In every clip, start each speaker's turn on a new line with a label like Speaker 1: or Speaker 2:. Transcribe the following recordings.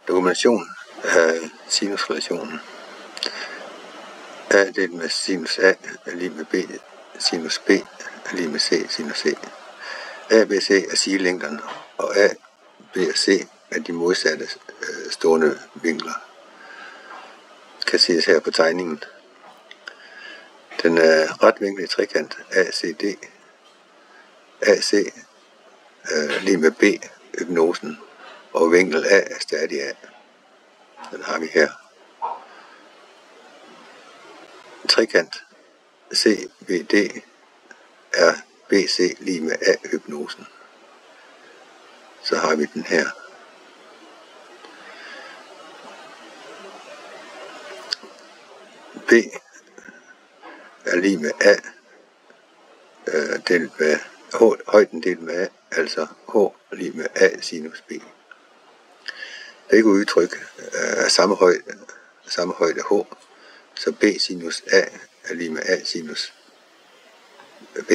Speaker 1: Dokumentation af sinusrelationen. A delt med sinus A er lige med B sinus B er lige med C sinus C. A, B, C er sidelængderne, og A, B og C er de modsatte stående vinkler. Kan ses her på tegningen. Den er retvinklede trekant ACD. AC lige med B, hypnosen, og vinkel A er stadig A. Den har vi her. Trekant CBD er BC lige med A-hypnosen. Så har vi den her. B er lige med A delt med højden delt med A, altså H lige med A sinus B. Begge udtryk er samme højde H, så B sinus A er lige med A sinus B.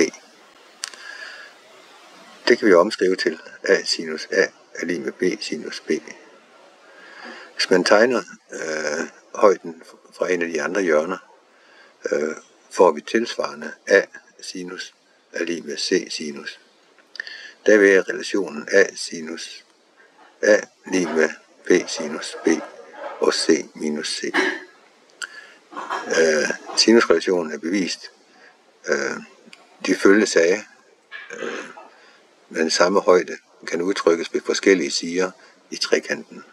Speaker 1: Det kan vi omskrive til A sinus A er lige med B sinus B. Hvis man tegner højden fra en af de andre hjørner, får vi tilsvarende A sinus er lige med C sinus. Derved er relationen A sinus A lige med B sinus B og C minus C. Sinusrelationen er bevist. De følges af, men samme højde kan udtrykkes ved forskellige sider i trekanten.